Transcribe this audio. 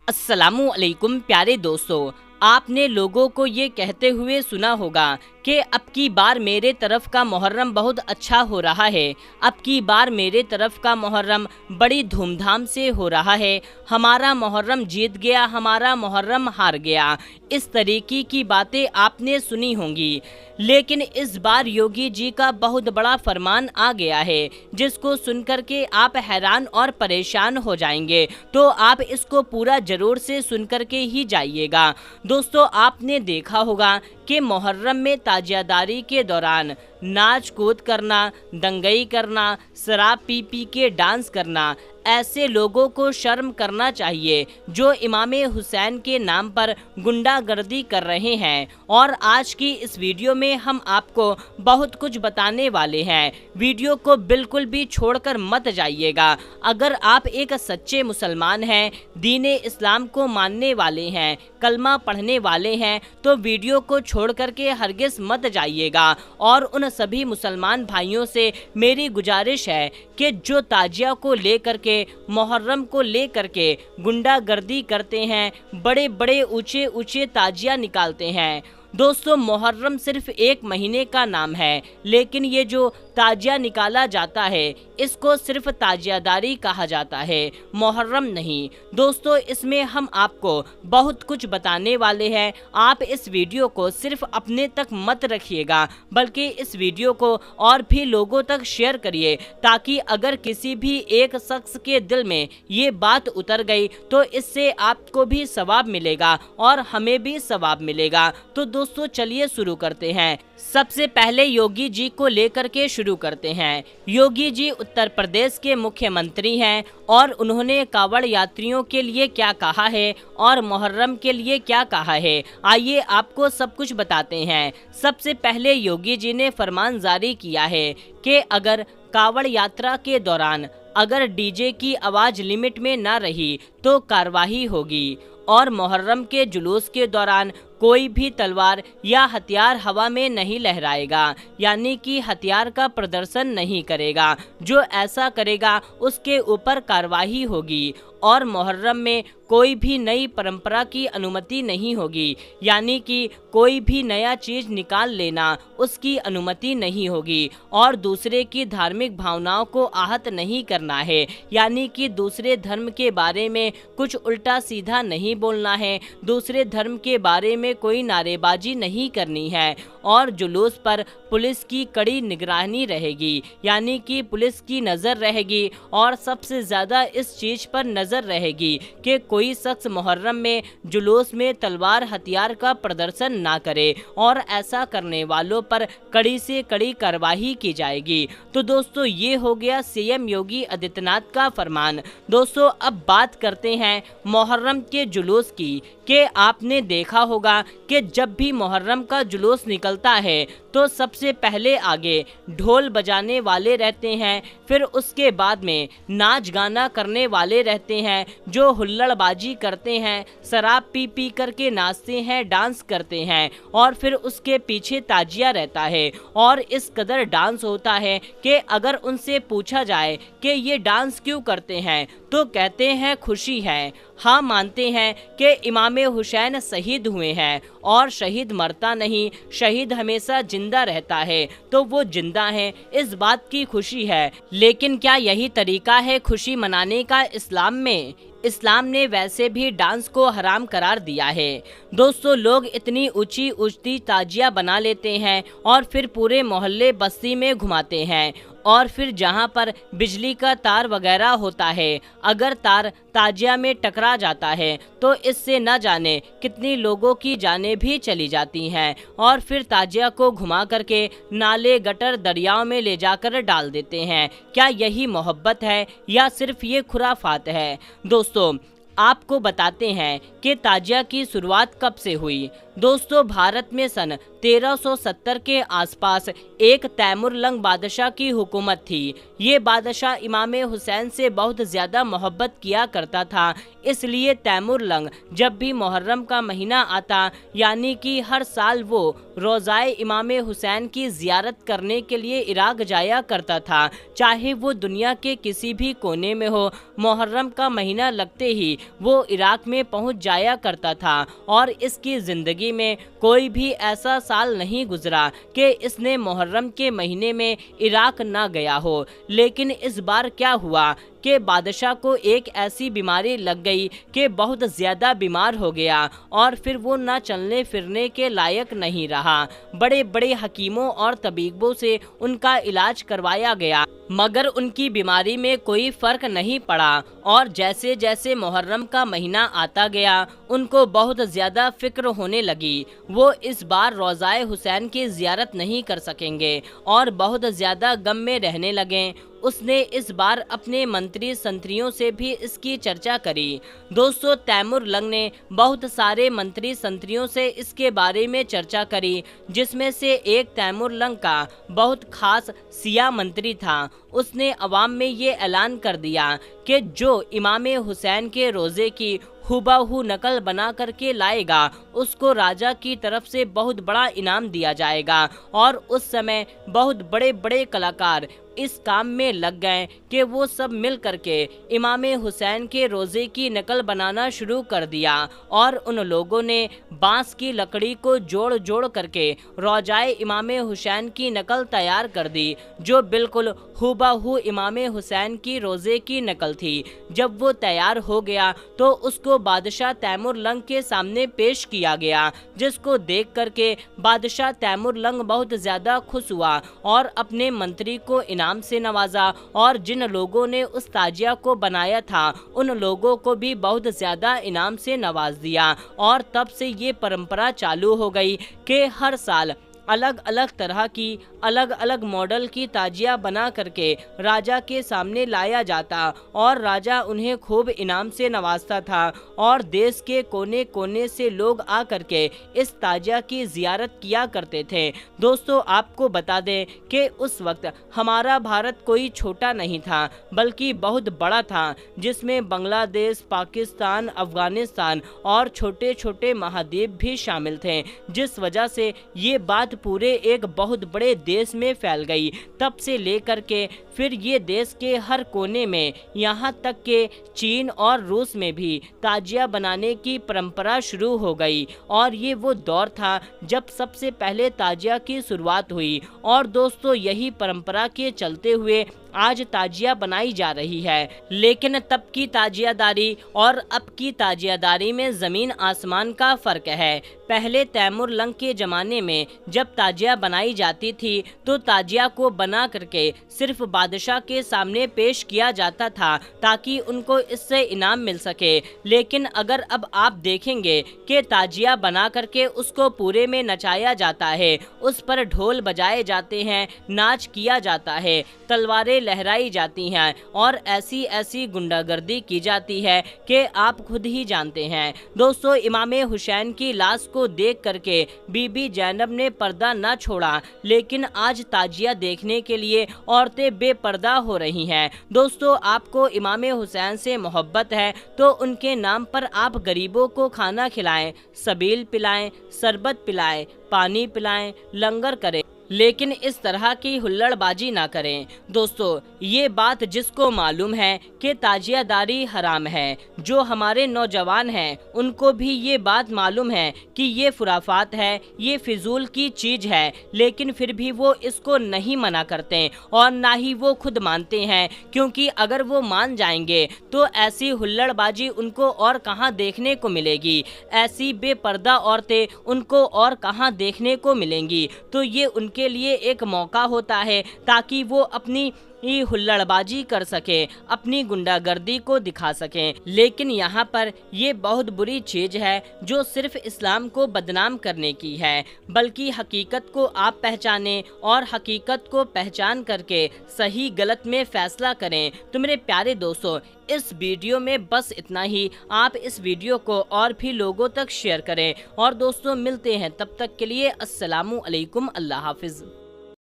अस्सलामु अलैकुम प्यारे दोस्तों, आपने लोगों को ये कहते हुए सुना होगा कि अब की बार मेरे तरफ का मुहर्रम बहुत अच्छा हो रहा है, अब की बार मेरे तरफ का मुहर्रम बड़ी धूमधाम से हो रहा है, हमारा मुहर्रम जीत गया, हमारा मुहर्रम हार गया। इस तरीके की बातें आपने सुनी होंगी। लेकिन इस बार योगी जी का बहुत बड़ा फरमान आ गया है, जिसको सुनकर के आप हैरान और परेशान हो जाएंगे। तो आप इसको पूरा जरूर से सुनकर के ही जाइएगा। दोस्तों, आपने देखा होगा कि मुहर्रम में ताजियादारी के दौरान नाच कूद करना, दंगई करना, शराब पी पी के डांस करना, ऐसे लोगों को शर्म करना चाहिए जो इमाम हुसैन के नाम पर गुंडागर्दी कर रहे हैं। और आज की इस वीडियो में हम आपको बहुत कुछ बताने वाले हैं। वीडियो को बिल्कुल भी छोड़कर मत जाइएगा। अगर आप एक सच्चे मुसलमान हैं, दीने इस्लाम को मानने वाले हैं, कलमा पढ़ने वाले हैं, तो वीडियो को छोड़ करके हरगिज मत जाइएगा। और उन सभी मुसलमान भाइयों से मेरी गुजारिश है कि जो ताजिया को लेकर के, मुहर्रम को लेकर के गुंडागर्दी करते हैं, बड़े बड़े ऊंचे ऊंचे ताजिया निकालते हैं। दोस्तों, मुहर्रम सिर्फ एक महीने का नाम है, लेकिन ये जो ताजिया निकाला जाता है इसको सिर्फ ताजियादारी कहा जाता है, मुहर्रम नहीं। दोस्तों, इसमें हम आपको बहुत कुछ बताने वाले हैं। आप इस वीडियो को सिर्फ अपने तक मत रखिएगा, बल्कि इस वीडियो को और भी लोगों तक शेयर करिए, ताकि अगर किसी भी एक शख्स के दिल में ये बात उतर गई तो इससे आपको भी सवाब मिलेगा और हमें भी सवाब मिलेगा। तो दोस्तों, चलिए शुरू करते हैं। सबसे पहले योगी जी को लेकर के शुरू करते हैं। योगी जी उत्तर प्रदेश के मुख्यमंत्री हैं और उन्होंने कावड़ यात्रियों के लिए क्या कहा है और मुहर्रम के लिए क्या कहा है, आइए आपको सब कुछ बताते हैं। सबसे पहले योगी जी ने फरमान जारी किया है कि अगर कावड़ यात्रा के दौरान अगर डीजे की आवाज़ लिमिट में ना रही तो कार्रवाई होगी। और मुहर्रम के जुलूस के दौरान कोई भी तलवार या हथियार हवा में नहीं लहराएगा, यानी कि हथियार का प्रदर्शन नहीं करेगा। जो ऐसा करेगा उसके ऊपर कार्रवाई होगी। और मुहर्रम में कोई भी नई परंपरा की अनुमति नहीं होगी, यानी कि कोई भी नया चीज़ निकाल लेना उसकी अनुमति नहीं होगी। और दूसरे की धार्मिक भावनाओं को आहत नहीं करना है, यानी कि दूसरे धर्म के बारे में कुछ उल्टा सीधा नहीं बोलना है, दूसरे धर्म के बारे में कोई नारेबाजी नहीं करनी है। और जुलूस पर पुलिस की कड़ी निगरानी रहेगी, यानी कि पुलिस की नज़र रहेगी। और सबसे ज़्यादा इस चीज़ पर नज़र रहेगी कि कोई शख्स मुहर्रम में जुलूस में तलवार हथियार का प्रदर्शन ना करे, और ऐसा करने वालों पर कड़ी से कड़ी कार्रवाई की जाएगी। तो दोस्तों, ये हो गया सीएम योगी आदित्यनाथ का फरमान। दोस्तों, अब बात करते हैं मुहर्रम के जुलूस की। कि आपने देखा होगा कि जब भी मुहर्रम का जुलूस निकलता है तो सबसे पहले आगे ढोल बजाने वाले रहते हैं, फिर उसके बाद में नाच गाना करने वाले रहते हैं जो हुल्लड़बाजी करते हैं, शराब पी पी करके नाचते हैं, डांस करते हैं। और फिर उसके पीछे ताजिया रहता है। और इस कदर डांस होता है कि अगर उनसे पूछा जाए कि ये डांस क्यों करते हैं तो कहते हैं खुशी है। हाँ, मानते हैं कि इमाम हुसैन शहीद हुए हैं और शहीद मरता नहीं, शहीद हमेशा जिंदा रहता है, तो वो जिंदा है, इस बात की खुशी है। लेकिन क्या यही तरीका है खुशी मनाने का इस्लाम में? इस्लाम ने वैसे भी डांस को हराम करार दिया है। दोस्तों, लोग इतनी ऊंची ऊंची ताजिया बना लेते हैं और फिर पूरे मोहल्ले बस्ती में घुमाते हैं। और फिर जहां पर बिजली का तार वगैरह होता है, अगर तार ताजिया में टकरा जाता है तो इससे न जाने कितनी लोगों की जानें भी चली जाती हैं। और फिर ताजिया को घुमा करके नाले, गटर, दरियाओं में ले जाकर डाल देते हैं। क्या यही मोहब्बत है या सिर्फ ये खुराफात है? दोस्तों, आपको बताते हैं कि ताजिया की शुरुआत कब से हुई। दोस्तों भारत में सन 1370 के आसपास एक तैमुरलंग बादशाह की हुकूमत थी। ये बादशाह इमाम हुसैन से बहुत ज़्यादा मोहब्बत किया करता था, इसलिए तैमुरलंग जब भी मुहर्रम का महीना आता यानी कि हर साल वो रोज़ाए इमाम हुसैन की ज़ियारत करने के लिए इराक जाया करता था। चाहे वो दुनिया के किसी भी कोने में हो, मुहर्रम का महीना लगते ही वो इराक में पहुंच जाया करता था। और इसकी ज़िंदगी में कोई भी ऐसा साल नहीं गुजरा कि इसने मुहर्रम के महीने में इराक ना गया हो। लेकिन इस बार क्या हुआ कि बादशाह को एक ऐसी बीमारी लग गई कि बहुत ज़्यादा बीमार हो गया और फिर वो ना चलने फिरने के लायक नहीं रहा। बड़े बड़े हकीमों और तबीबों से उनका इलाज करवाया गया, मगर उनकी बीमारी में कोई फ़र्क नहीं पड़ा। और जैसे जैसे मुहर्रम का महीना आता गया उनको बहुत ज़्यादा फ़िक्र होने लगी। वो इस बार रोज़ाए हुसैन की ज़ियारत नहीं कर सकेंगे और बहुत ज़्यादा गम में रहने लगे। उसने इस बार अपने मंत्री संतरियों से भी इसकी चर्चा करी। दोस्तों तैमुरलंग ने बहुत सारे मंत्री संतरियों से इसके बारे में चर्चा करी, जिसमें से एक तैमुरलंग का बहुत खास सिया मंत्री था। उसने अवाम में ये ऐलान कर दिया कि जो इमाम हुसैन के रोज़े की हुबहू नकल बना करके लाएगा उसको राजा की तरफ से बहुत बड़ा इनाम दिया जाएगा। और उस समय बहुत बड़े बड़े कलाकार इस काम में लग गए कि वो सब मिल करके इमाम हुसैन के रोज़े की नकल बनाना शुरू कर दिया। और उन लोगों ने बांस की लकड़ी को जोड़ जोड़ करके रोज़ाए इमाम हुसैन की नकल तैयार कर दी, जो बिल्कुल हुबहू इमाम हुसैन की रोज़े की नकल थी। जब वो तैयार हो गया तो उसको बादशाह तैमुरलंग के सामने पेश किया गया, जिसको देख करके बादशाह तैमुरलंग बहुत ज़्यादा खुश हुआ और अपने मंत्री को इनाम से नवाजा। और जिन लोगों ने उस ताजिया को बनाया था उन लोगों को भी बहुत ज़्यादा इनाम से नवाज दिया। और तब से ये परंपरा चालू हो गई कि हर साल अलग अलग तरह की अलग अलग मॉडल की ताजिया बना करके राजा के सामने लाया जाता और राजा उन्हें खूब इनाम से नवाजता था। और देश के कोने कोने से लोग आ करके इस ताजिया की ज़ियारत किया करते थे। दोस्तों आपको बता दें कि उस वक्त हमारा भारत कोई छोटा नहीं था बल्कि बहुत बड़ा था, जिसमें बांग्लादेश, पाकिस्तान, अफ़गानिस्तान और छोटे छोटे महाद्वीप भी शामिल थे, जिस वजह से ये बात पूरे एक बहुत बड़े देश में फैल गई। तब से लेकर के फिर ये देश के हर कोने में, यहाँ तक के चीन और रूस में भी ताजिया बनाने की परंपरा शुरू हो गई। और ये वो दौर था जब सबसे पहले ताजिया की शुरुआत हुई। और दोस्तों यही परंपरा के चलते हुए आज ताजिया बनाई जा रही है। लेकिन तब की ताजियादारी और अब की ताजियादारी में ज़मीन आसमान का फ़र्क है। पहले तैमुरलंग के ज़माने में जब ताजिया बनाई जाती थी तो ताजिया को बना करके सिर्फ बादशाह के सामने पेश किया जाता था ताकि उनको इससे इनाम मिल सके। लेकिन अगर अब आप देखेंगे कि ताजिया बना करके उसको पूरे में नचाया जाता है, उस पर ढोल बजाए जाते हैं, नाच किया जाता है, तलवारें लहराई जाती हैं और ऐसी ऐसी गुंडागर्दी की जाती है कि आप खुद ही जानते हैं। दोस्तों इमाम हुसैन की लाश को देख करके बीबी जैनब ने पर्दा न छोड़ा, लेकिन आज ताजिया देखने के लिए औरतें बेपर्दा हो रही हैं। दोस्तों आपको इमाम हुसैन से मोहब्बत है तो उनके नाम पर आप गरीबों को खाना खिलाएं, सबील पिलाएं, शरबत पिलाएं, पानी पिलाएं, लंगर करें, लेकिन इस तरह की हुल्लड़बाजी ना करें। दोस्तों ये बात जिसको मालूम है कि ताजियादारी हराम है, जो हमारे नौजवान हैं उनको भी ये बात मालूम है कि ये खुराफात है, ये फिजूल की चीज़ है, लेकिन फिर भी वो इसको नहीं मना करते और ना ही वो खुद मानते हैं, क्योंकि अगर वो मान जाएंगे तो ऐसी हुल्लड़बाजी उनको और कहाँ देखने को मिलेगी, ऐसी बेपर्दा औरतें उनको और कहाँ देखने को मिलेंगी। तो ये उनके लिए एक मौका होता है ताकि वो अपनी ये हुल्लड़बाजी कर सके, अपनी गुंडागर्दी को दिखा सकें। लेकिन यहाँ पर ये बहुत बुरी चीज़ है जो सिर्फ इस्लाम को बदनाम करने की है, बल्कि हकीकत को आप पहचानें और हकीकत को पहचान करके सही गलत में फैसला करें। तो मेरे प्यारे दोस्तों, इस वीडियो में बस इतना ही। आप इस वीडियो को और भी लोगों तक शेयर करें। और दोस्तों, मिलते हैं, तब तक के लिए अस्सलामु अलैकुम, अल्लाह हाफिज़।